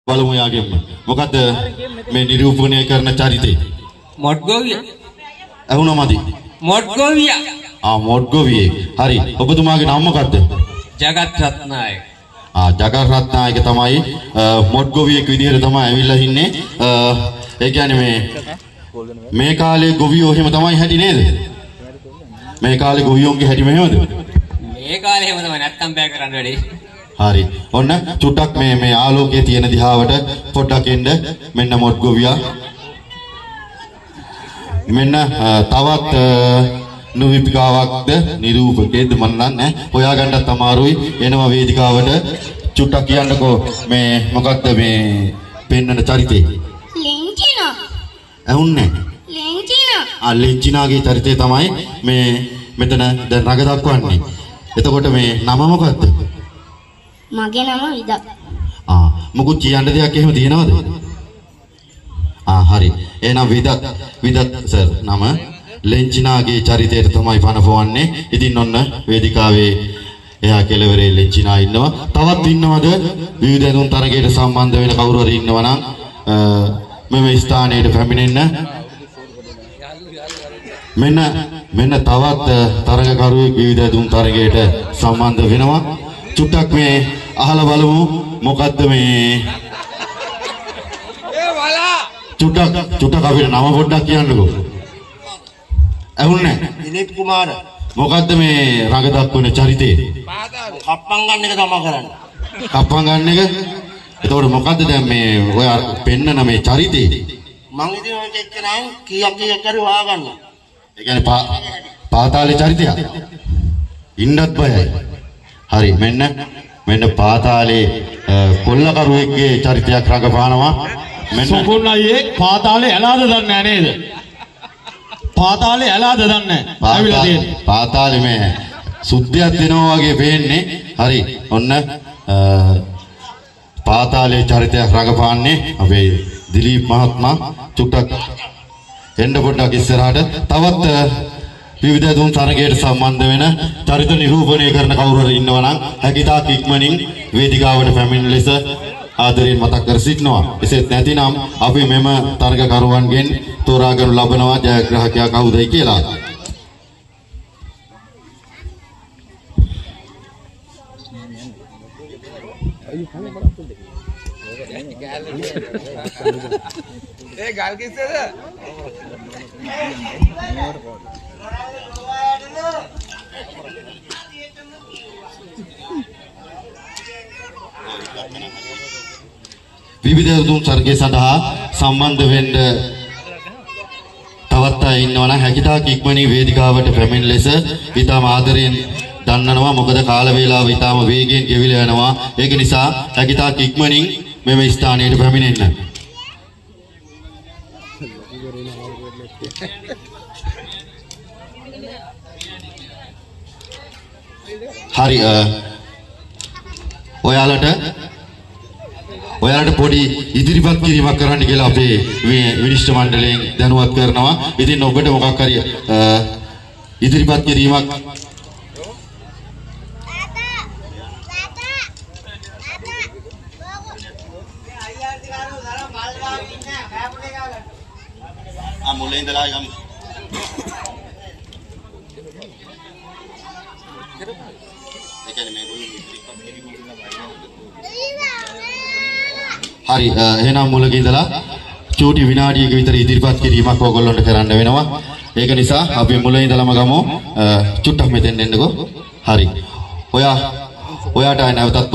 බලමු යාගෙම. මොකද මේ නිරූපණය කරන චරිතේ. මොඩ්ගෝවිය. ඇහුණාමදි. මොඩ්ගෝවිය. මොඩ්ගෝවියේ. හරි. ඔබතුමාගේ නම මොකද්ද? ජගත් රත්නායක. ජගත් රත්නායක තමයි මොඩ්ගෝවියෙක් විදිහට තමයි ඇවිල්ලා ඉන්නේ. ඒ කියන්නේ මේ කාලේ ගොවියෝ එහෙම තමයි හැටි නේද? මේ කාලේ ගොවියෝන්ගේ හැටි මෙහෙමද? මේ කාලේ එහෙම තමයි නැත්තම් බෑ කරන්න වැඩේ. හරි. ඔන්න චුට්ටක් මේ ආලෝකයේ තියෙන දිහාවට පොඩ්ඩක් එන්න. මෙන්න මොඩ්ගෝවියා. මෙන්න තවත් නිරූපිකාවක්ද නිරූපකේද මන් නෑ. හොයාගන්නත් අමාරුයි. එනවා වේදිකාවට. චුට්ටක් කියන්නකෝ මේ මොකක්ද මේ පෙන්වන චරිතේ? ලෙන්චිනා. ඇහුන්නේ? ලෙන්චිනා. ලෙන්චිනාගේ චරිතය තමයි මේ මෙතන දැන් රඟ දක්වන්නේ. එතකොට මේ නම මොකක්ද? මගේ නම විදක්. මොකුත් කියන්න දෙයක් එහෙම තියෙනවද? හරි. එහෙනම් විදත් සර් නම ලෙන්චිනාගේ චරිතයට තමයි පනපවන්නේ. ඉතින් ඔන්න වේදිකාවේ එහා කෙළවරේ ලෙන්චිනා ඉන්නවා. තවත් ඉන්නවද විවිධ ඇඳුම් තරගයට සම්බන්ධ වෙන කවුරු හරි ඉන්නවා නම් මෙම ස්ථානයට පැමිණෙන්න. මෙන්න තවත් තරගකරුවෙක් විවිධ ඇඳුම් තරගයට සම්බන්ධ වෙනවා. චුට්ටක් මේ අහලා බලමු මොකද්ද මේ චුට්ටක් අපිට නම පොඩ්ඩක් කියන්නකෝ. ඇහුන්නේ? දිලීප් කුමාර. මොකද්ද මේ රඟ දක්වන චරිතේ? කප්පම් ගන්න එක තමයි කරන්නේ. කප්පම් ගන්න එක? එතකොට මොකද්ද දැන් මේ ඔය පෙන්නන මේ චරිතේ? මං ඉතින් ඔය එක්කනම් කීයක් කර හොයාගන්න. ඒ කියන්නේ පාතාලේ චරිතයක්. ඉන්නත් බයයි. හරි මෙන්න පාතාලේ කොල්ලකරුවෙක්ගේ චරිතයක් රඟපානවා. සුකුන් අයියේ පාතාලේ ඇලාද දන්නේ නැහැ නේද? පාතාලේ ඇලාද දන්නේ නැහැ. පාතාලේ මේ සුද්ධියක් දෙනවා වගේ පේන්නේ. හරි ඔන්න පාතාලේ චරිතයක් රඟපාන්නේ අපේ දිලීප් මහත්මයා. චුට්ටක් එන්න පොඩ්ඩක් ඉස්සරහට. තවත් විවිධ දුන් තරගයට සම්බන්ධ වෙන චරිත නිරූපණය කරන කවුරු හරි ඉන්නවා නම් හැකිතාක් ඉක්මනින් වේදිකාවට පැමිණ ලෙස ආදරයෙන් මතක් කර සිටිනවා. එසේත් නැතිනම් අපි මෙම තරගකරුවන්ගෙන් තෝරාගනු ලබනවා ජයග්‍රාහකයා කවුදයි කියලා. ඒ ගල් කිස්සේද? විවිධ දුම් තරගය සඳහා සම්බන්ධ වෙන්න තවත් අය ඉන්නවා නම් හැකිතාක් ඉක්මනින් වේදිකාවට පැමිණ ලෙස ඉතාම ආදරයෙන් දන්නනවා. මොකද කාල වේලාව ඉතාම වේගයෙන් ගෙවිලා යනවා. ඒක නිසා හැකිතාක් ඉක්මනින් මෙම ස්ථානයට පැමිණෙන්න. හරි ඔයාලට පොඩි ඉදිරිපත් කිරීමක් කරන්න කියලා අපේ මේ විනිශ්චය මණ්ඩලයෙන් දැනුවත් කරනවා. ඉතින් ඔබට මොකක් හරි ඉදිරිපත් කිරීමක් මුලින් ඉඳලා යමු. හරි එහෙනම් මුලක ඉඳලා චූටි විනාඩියක විතර ඉදිරිපත් කිරීමක් ඕගොල්ලන්ට කරන්න වෙනවා. ඒක නිසා අපි මුලින් ඉඳලාම ගමු. චුට්ටක් මෙතෙන් එන්නකෝ. හරි. ඔයාට නැවතත්